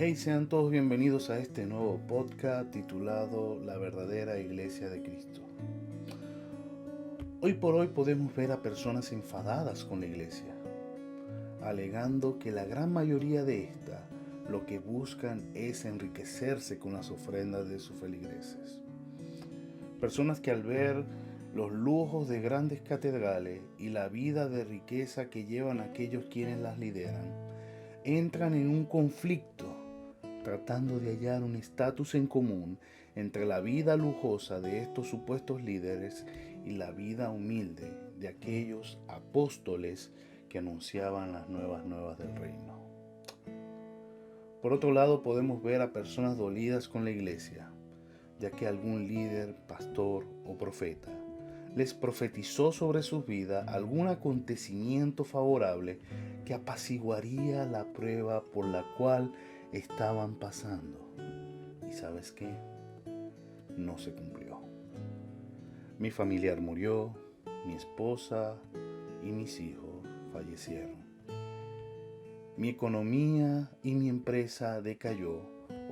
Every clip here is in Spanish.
Hey, sean todos bienvenidos a este nuevo podcast titulado La verdadera Iglesia de Cristo. Hoy por hoy podemos ver a personas enfadadas con la iglesia, alegando que la gran mayoría de esta lo que buscan es enriquecerse con las ofrendas de sus feligreses. Personas que al ver los lujos de grandes catedrales y la vida de riqueza que llevan aquellos quienes las lideran, entran en un conflicto tratando de hallar un estatus en común entre la vida lujosa de estos supuestos líderes y la vida humilde de aquellos apóstoles que anunciaban las nuevas del reino. Por otro lado, podemos ver a personas dolidas con la iglesia, ya que algún líder, pastor o profeta les profetizó sobre sus vidas algún acontecimiento favorable que apaciguaría la prueba por la cual estaban pasando. ¿Y sabes qué? No se cumplió. Mi familiar murió, mi esposa y mis hijos fallecieron. Mi economía y mi empresa decayó,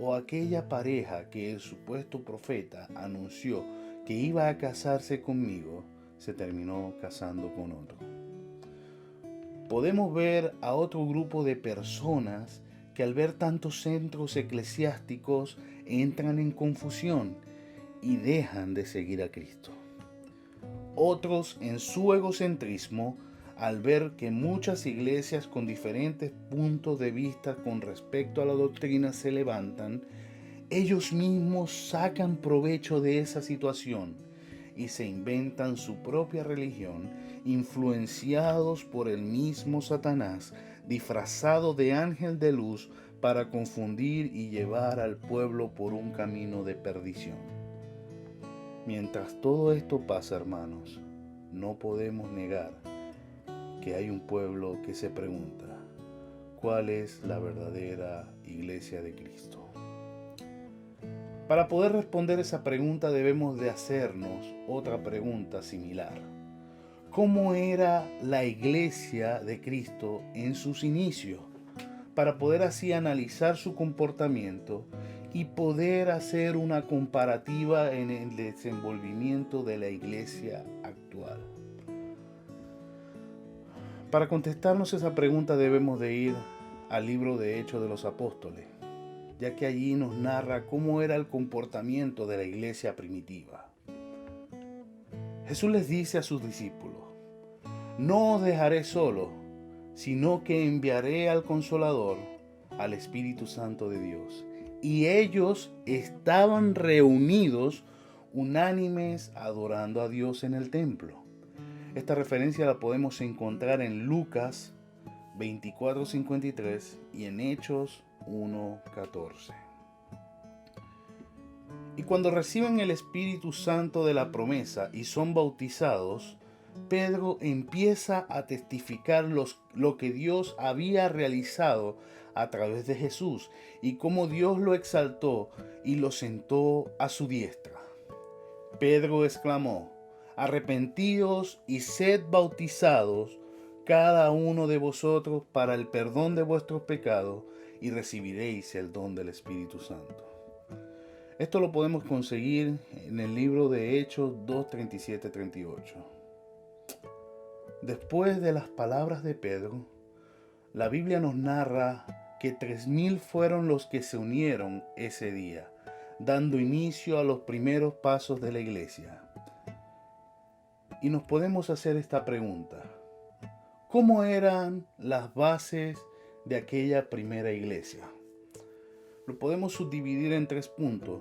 o aquella pareja que el supuesto profeta anunció que iba a casarse conmigo, se terminó casando con otro. Podemos ver a otro grupo de personas que al ver tantos centros eclesiásticos entran en confusión y dejan de seguir a Cristo. Otros en su egocentrismo, al ver que muchas iglesias con diferentes puntos de vista con respecto a la doctrina se levantan, ellos mismos sacan provecho de esa situación y se inventan su propia religión, influenciados por el mismo Satanás, disfrazado de ángel de luz para confundir y llevar al pueblo por un camino de perdición. Mientras todo esto pasa, hermanos, no podemos negar que hay un pueblo que se pregunta, ¿cuál es la verdadera iglesia de Cristo? Para poder responder esa pregunta debemos de hacernos otra pregunta similar. ¿Cómo era la iglesia de Cristo en sus inicios? Para poder así analizar su comportamiento y poder hacer una comparativa en el desenvolvimiento de la iglesia actual. Para contestarnos esa pregunta debemos de ir al libro de Hechos de los Apóstoles, ya que allí nos narra cómo era el comportamiento de la iglesia primitiva. Jesús les dice a sus discípulos, no os dejaré solo, sino que enviaré al Consolador, al Espíritu Santo de Dios. Y ellos estaban reunidos, unánimes, adorando a Dios en el templo. Esta referencia la podemos encontrar en Lucas 24:53 y en Hechos 1:14. Y cuando reciben el Espíritu Santo de la promesa y son bautizados, Pedro empieza a testificar lo que Dios había realizado a través de Jesús y cómo Dios lo exaltó y lo sentó a su diestra. Pedro exclamó, arrepentíos y sed bautizados cada uno de vosotros para el perdón de vuestros pecados y recibiréis el don del Espíritu Santo. Esto lo podemos conseguir en el libro de Hechos 2:37-38. Después de las palabras de Pedro, la Biblia nos narra que 3,000 fueron los que se unieron ese día, dando inicio a los primeros pasos de la iglesia. Y nos podemos hacer esta pregunta: ¿cómo eran las bases de aquella primera iglesia? Lo podemos subdividir en 3 puntos.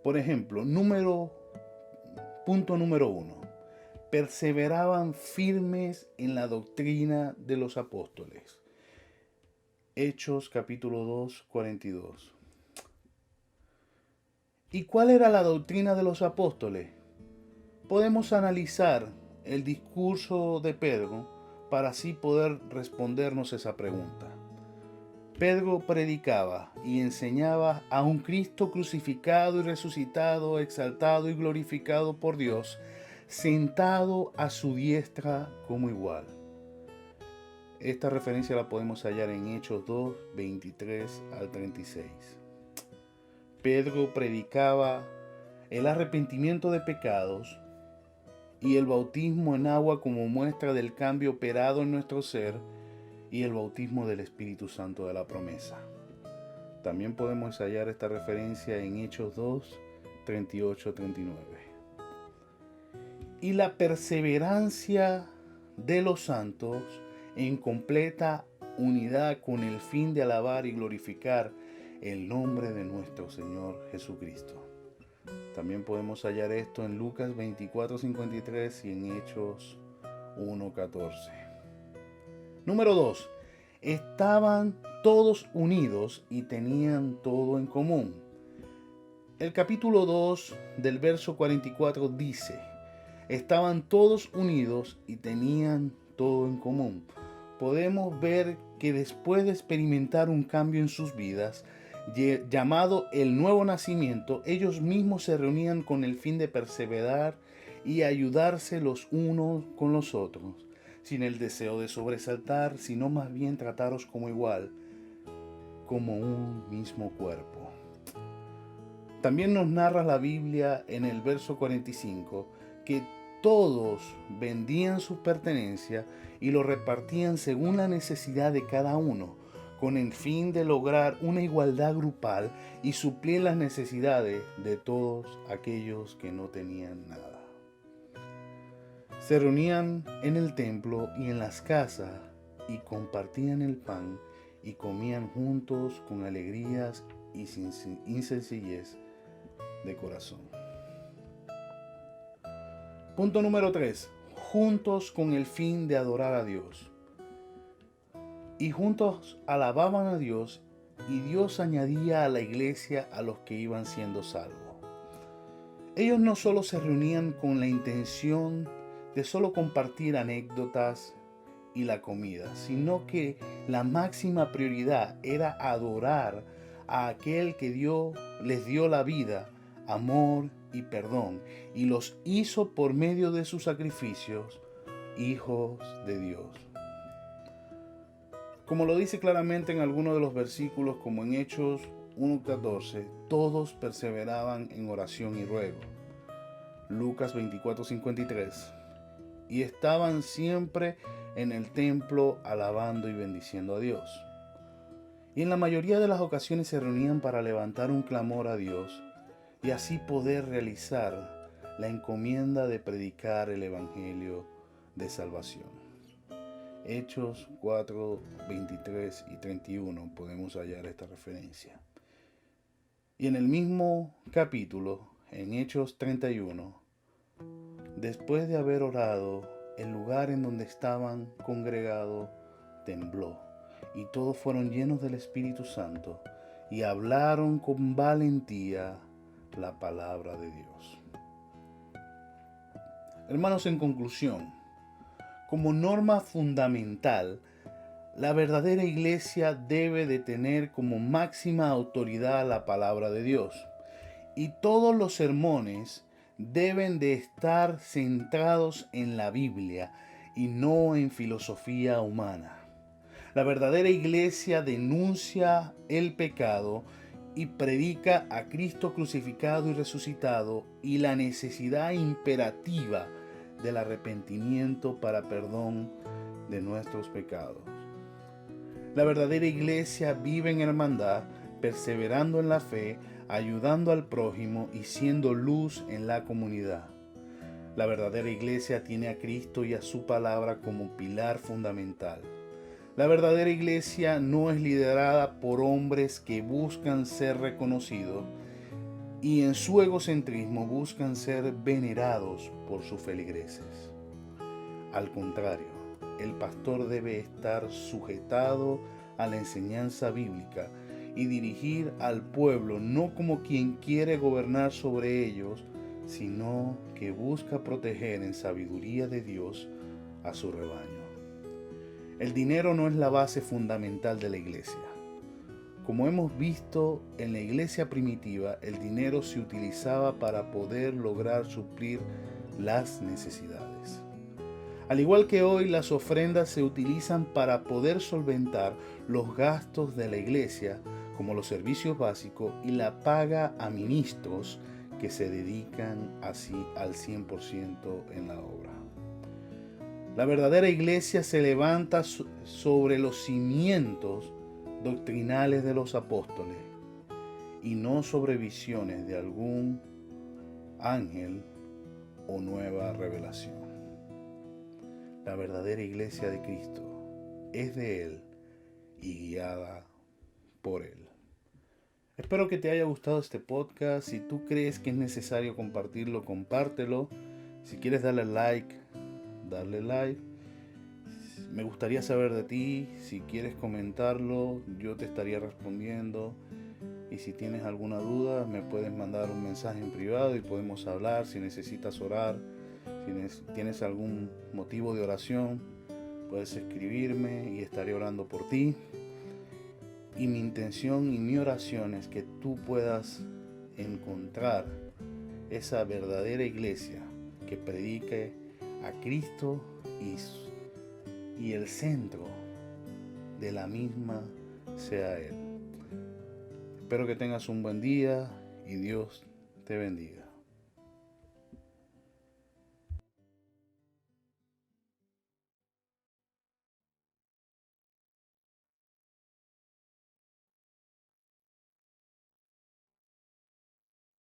Por ejemplo, punto número 1. Perseveraban firmes en la doctrina de los apóstoles. Hechos capítulo 2, 42. ¿Y cuál era la doctrina de los apóstoles? Podemos analizar el discurso de Pedro para así poder respondernos esa pregunta. Pedro predicaba y enseñaba a un Cristo crucificado y resucitado, exaltado y glorificado por Dios, sentado a su diestra como igual. Esta referencia la podemos hallar en Hechos 2, 23 al 36. Pedro predicaba el arrepentimiento de pecados y el bautismo en agua como muestra del cambio operado en nuestro ser y el bautismo del Espíritu Santo de la promesa. También podemos hallar esta referencia en Hechos 2, 38, 39. Y la perseverancia de los santos en completa unidad con el fin de alabar y glorificar el nombre de nuestro Señor Jesucristo. También podemos hallar esto en Lucas 24:53 y en Hechos 1:14. Número 2. Estaban todos unidos y tenían todo en común. El capítulo 2 del verso 44 dice: estaban todos unidos y tenían todo en común. Podemos ver que después de experimentar un cambio en sus vidas, llamado el nuevo nacimiento, ellos mismos se reunían con el fin de perseverar y ayudarse los unos con los otros, sin el deseo de sobresaltar, sino más bien trataros como igual, como un mismo cuerpo. También nos narra la Biblia en el verso 45 que todos vendían sus pertenencias y lo repartían según la necesidad de cada uno, con el fin de lograr una igualdad grupal y suplir las necesidades de todos aquellos que no tenían nada. Se reunían en el templo y en las casas y compartían el pan y comían juntos con alegrías y sin sencillez de corazón. Punto número 3. Juntos con el fin de adorar a Dios. Y juntos alababan a Dios, y Dios añadía a la iglesia a los que iban siendo salvos. Ellos no solo se reunían con la intención de solo compartir anécdotas y la comida, sino que la máxima prioridad era adorar a aquel que les dio la vida, amor y perdón, y los hizo por medio de sus sacrificios hijos de Dios. Como lo dice claramente en algunos de los versículos, como en Hechos 1:14, todos perseveraban en oración y ruego. Lucas 24:53, y estaban siempre en el templo alabando y bendiciendo a Dios. Y en la mayoría de las ocasiones se reunían para levantar un clamor a Dios y así poder realizar la encomienda de predicar el Evangelio de salvación. Hechos 4, 23 y 31 podemos hallar esta referencia. Y en el mismo capítulo, en Hechos 31, después de haber orado, el lugar en donde estaban congregados tembló, y todos fueron llenos del Espíritu Santo, y hablaron con valentía la palabra de Dios. Hermanos, en conclusión, como norma fundamental, la verdadera iglesia debe de tener como máxima autoridad la palabra de Dios, y todos los sermones deben de estar centrados en la Biblia y no en filosofía humana. La verdadera iglesia denuncia el pecado y predica a Cristo crucificado y resucitado y la necesidad imperativa del arrepentimiento para perdón de nuestros pecados. La verdadera iglesia vive en hermandad, perseverando en la fe, ayudando al prójimo y siendo luz en la comunidad. La verdadera iglesia tiene a Cristo y a su palabra como pilar fundamental. La verdadera iglesia no es liderada por hombres que buscan ser reconocidos y en su egocentrismo buscan ser venerados por sus feligreses. Al contrario, el pastor debe estar sujetado a la enseñanza bíblica y dirigir al pueblo no como quien quiere gobernar sobre ellos, sino que busca proteger en sabiduría de Dios a su rebaño. El dinero no es la base fundamental de la iglesia. Como hemos visto en la iglesia primitiva, el dinero se utilizaba para poder lograr suplir las necesidades. Al igual que hoy, las ofrendas se utilizan para poder solventar los gastos de la iglesia, como los servicios básicos y la paga a ministros que se dedican así al 100% en la obra. La verdadera iglesia se levanta sobre los cimientos doctrinales de los apóstoles y no sobre visiones de algún ángel o nueva revelación. La verdadera iglesia de Cristo es de Él y guiada por Él. Espero que te haya gustado este podcast. Si tú crees que es necesario compartirlo, compártelo. Si quieres darle like. Me gustaría saber de ti. Si quieres comentarlo, yo te estaría respondiendo. Y si tienes alguna duda, me puedes mandar un mensaje en privado y podemos hablar. Si necesitas orar, si tienes algún motivo de oración, puedes escribirme y estaré orando por ti. Y mi intención y mi oración es que tú puedas encontrar esa verdadera iglesia que predique a Cristo y el centro de la misma sea Él. Espero que tengas un buen día y Dios te bendiga.